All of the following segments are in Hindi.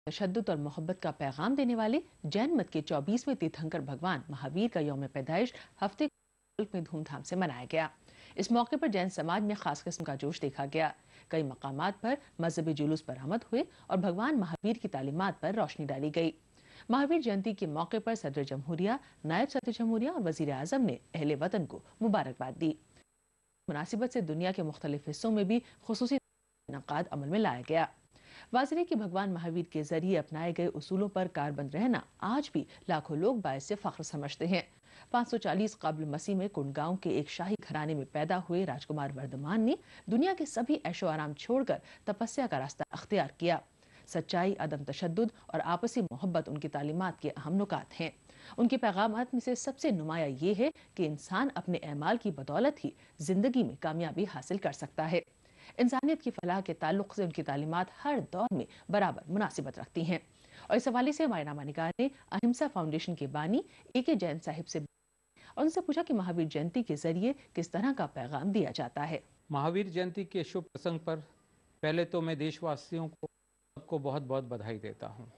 तशद्दुद और मोहब्बत का पैगाम देने वाले जैन मत के 24वें तीर्थंकर भगवान महावीर का यौम पैदाइश हफ्ते मुल्क में धूमधाम से मनाया गया। इस मौके पर जैन समाज में खास किस्म का जोश देखा गया। कई मकामात पर मजहबी जुलूस बरामद हुए और भगवान महावीर की तालीमात पर रोशनी डाली गई। महावीर जयंती के मौके पर सदर जमहूरिया, नायब सदर जमहूरिया और वजीर आजम ने अहले वतन को मुबारकबाद दी। मुनासिबत से दुनिया के मुख्तलिफ हिस्सों में भी खुसूसी इनकाद अमल में लाया गया। वाज़ेह कि भगवान महावीर के जरिए अपनाए गए उसूलों पर कारबंद रहना आज भी लाखों लोग बायस से फख्र समझते हैं। 540 कब्ल मसीह में कुंड गांव के एक शाही घराने में पैदा हुए राजकुमार वर्धमान ने दुनिया के सभी ऐशो आराम छोड़कर तपस्या का रास्ता अख्तियार किया। सच्चाई, अदम तशद्दुद और आपसी मोहब्बत उनकी तालीमात के अहम नुकात हैं। उनके पैगामात में से सबसे नुमाया ये है कि इंसान अपने अमाल की बदौलत ही जिंदगी में कामयाबी हासिल कर सकता है। इंसानियत की फलाह के ताल्लुक से उनकी तालीमात हर दौर में बराबर मुनासिबत रखती हैं। और इस हवाले से मायनामा निगार ने अहिंसा फाउंडेशन के बानी ए.के. जैन साहिब से और उनसे पूछा कि महावीर जयंती के जरिए किस तरह का पैगाम दिया जाता है। महावीर जयंती के शुभ प्रसंग पर पहले तो मैं देशवासियों को बहुत बहुत बधाई देता हूँ।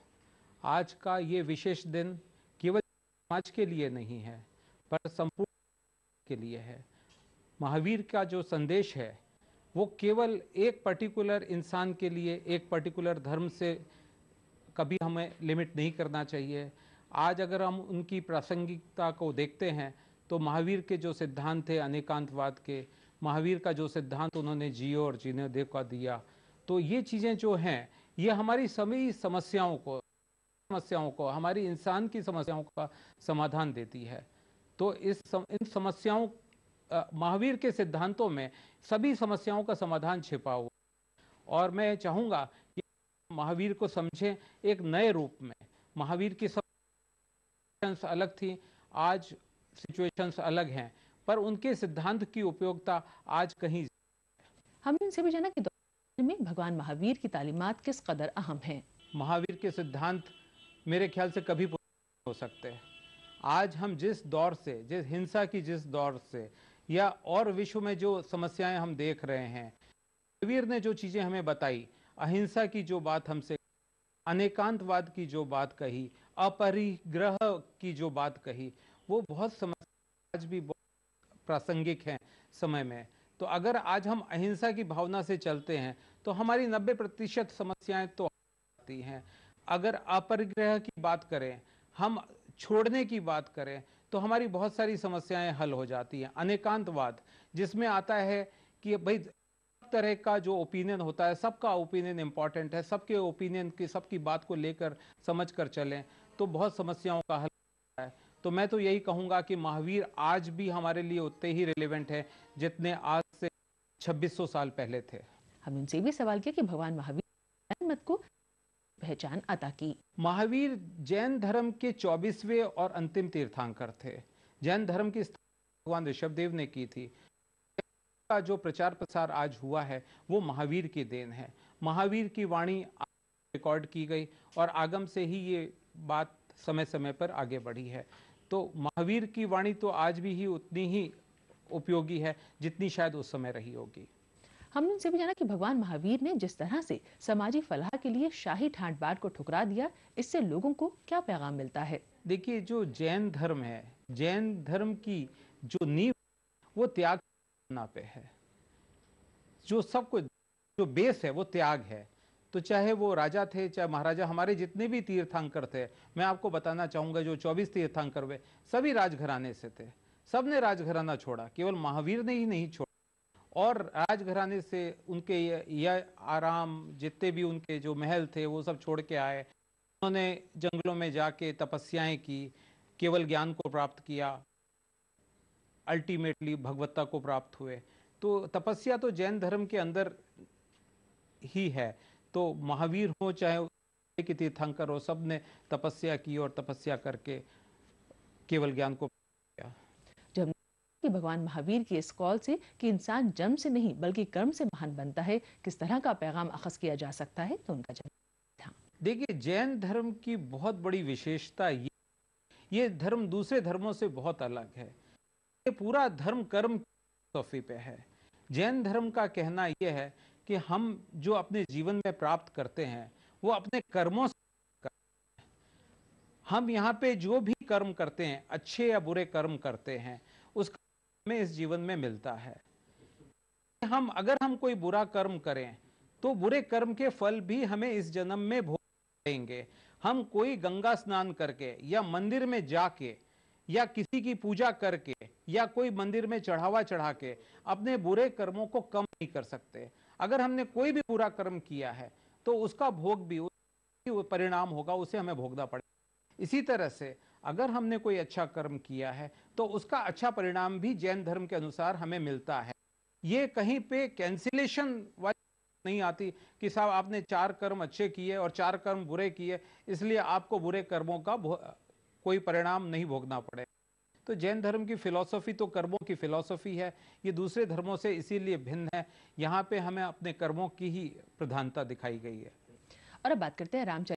आज का ये विशेष दिन केवल समाज के लिए नहीं है पर संपूर्ण के लिए है। महावीर का जो संदेश है वो केवल एक पर्टिकुलर इंसान के लिए, एक पर्टिकुलर धर्म से कभी हमें लिमिट नहीं करना चाहिए। आज अगर हम उनकी प्रासंगिकता को देखते हैं तो महावीर के जो सिद्धांत थे अनेकांतवाद के, महावीर का जो सिद्धांत उन्होंने जियो और जीने देखा दिया, तो ये चीज़ें जो हैं ये हमारी सभी समस्याओं को हमारी इंसान की समस्याओं का समाधान देती है। तो इन समस्याओं महावीर के सिद्धांतों में सभी समस्याओं का समाधान छिपा हुआ और मैं चाहूँगा कि महावीर को समझें एक नए रूप में। महावीर की सिचुएशंस अलग थी, आज सिचुएशंस अलग हैं, पर उनके सिद्धांत की उपयोगिता आज कहीं। हमने उनसे भी जाना कि दौर में भगवान महावीर की तालीमात किस कदर अहम हैं। महावीर के सिद्धांत मेरे ख्याल से कभी पूरे हो सकते। आज हम जिस दौर से, जिस हिंसा की जिस दौर से या और विश्व में जो समस्याएं हम देख रहे हैं, महावीर ने जो चीजें हमें बताई, अहिंसा की जो बात हमसे, अनेकांतवाद की जो बात कही, अपरिग्रह की जो बात कही, वो बहुत समस्या आज भी बहुत प्रासंगिक हैं समय में। तो अगर आज हम अहिंसा की भावना से चलते हैं तो हमारी 90% समस्याएं तो आती हैं। अगर अपरिग्रह की बात करें, हम छोड़ने की बात करें, तो हमारी बहुत सारी समस्याएं हल हो जाती हैं। अनेकांतवाद जिसमें आता है कि भाई तरह का जो ओपिनियन होता है, सबका ओपिनियन इंपॉर्टेंट है, सबके ओपिनियन की, सबकी बात को लेकर समझ कर चलें तो बहुत समस्याओं का हल होता है। तो मैं तो यही कहूँगा कि महावीर आज भी हमारे लिए उतने ही रिलेवेंट है जितने आज से 2600 साल पहले थे। हमने उनसे भी सवाल किया कि भगवान महावीर जैन मत को पहचान अता की। महावीर जैन धर्म के 24वें और अंतिम तीर्थंकर थे। जैन धर्म की स्थापना भगवान ऋषभदेव ने की थी। का जो प्रचार प्रसार आज हुआ है वो महावीर की देन है। महावीर की वाणी रिकॉर्ड की गई और आगम से ही ये बात समय समय पर आगे बढ़ी है। तो महावीर की वाणी तो आज भी ही उतनी ही उपयोगी है जितनी शायद उस समय रही होगी। हमने उनसे भी जाना कि भगवान महावीर ने जिस तरह से समाजी फलाह के लिए शाही ठाट बाट को ठुकरा दिया, इससे लोगों को क्या पैगाम मिलता है। देखिए, जो जैन धर्म है, जैन धर्म की जो नींव वो त्याग पे है। जो सब कुछ, जो बेस है वो त्याग है। तो चाहे वो राजा थे, चाहे महाराजा, हमारे जितने भी तीर्थंकर थे, मैं आपको बताना चाहूंगा जो 24 तीर्थंकर हुए सभी राजघराने से थे। सबने राजघराना छोड़ा, केवल महावीर ने ही नहीं छोड़ा। और राजघराने से उनके यह आराम, जितने भी उनके जो महल थे वो सब छोड़ के आए। उन्होंने जंगलों में जाके तपस्याएं की, केवल ज्ञान को प्राप्त किया, अल्टीमेटली भगवत्ता को प्राप्त हुए। तो तपस्या तो जैन धर्म के अंदर ही है। तो महावीर हो चाहे कि तीर्थंकर हो, सब ने तपस्या की और तपस्या करके केवल ज्ञान को किया। जब कि भगवान महावीर की इस कॉल से कि इंसान जन्म से नहीं बल्कि कर्म से महान बनता है, किस तरह का पैगाम अखज़ किया जा सकता है, तो उनका जवाब था। देखिए, जैन धर्म की बहुत बड़ी विशेषता ये धर्म दूसरे धर्मों से बहुत अलग है। ये पूरा धर्म कर्म फिलॉसफी पे है। जैन धर्म का कहना यह है कि हम जो अपने जीवन में प्राप्त करते हैं वो अपने कर्मों से हम यहाँ पे जो भी कर्म करते हैं, अच्छे या बुरे कर्म करते हैं, उसका हमें इस जीवन में मिलता है। अगर हम कोई बुरा कर्म करें तो बुरे कर्म के फल भी हमें इस जन्म में भोगेंगे। हम कोई गंगा स्नान करके या मंदिर में जाके या किसी की पूजा करके या कोई मंदिर में चढ़ावा चढ़ा के अपने बुरे कर्मों को कम नहीं कर सकते। अगर हमने कोई भी बुरा कर्म किया है तो उसका भोग भी, परिणाम होगा, उसे हमें भोगना पड़ेगा। इसी तरह से अगर हमने कोई अच्छा कर्म किया है तो उसका अच्छा परिणाम भी जैन धर्म के अनुसार हमें मिलता है। ये कहीं पे कैंसिलेशन वाली नहीं आती कि साहब आपने 4 कर्म अच्छे किए और 4 कर्म बुरे किए, इसलिए आपको बुरे कर्मों का कोई परिणाम नहीं भोगना पड़े। तो जैन धर्म की फिलॉसफी तो कर्मों की फिलॉसफी है, ये दूसरे धर्मों से इसीलिए भिन्न है। यहाँ पे हमें अपने कर्मों की ही प्रधानता दिखाई गई है। और अब बात करते हैं रामचरित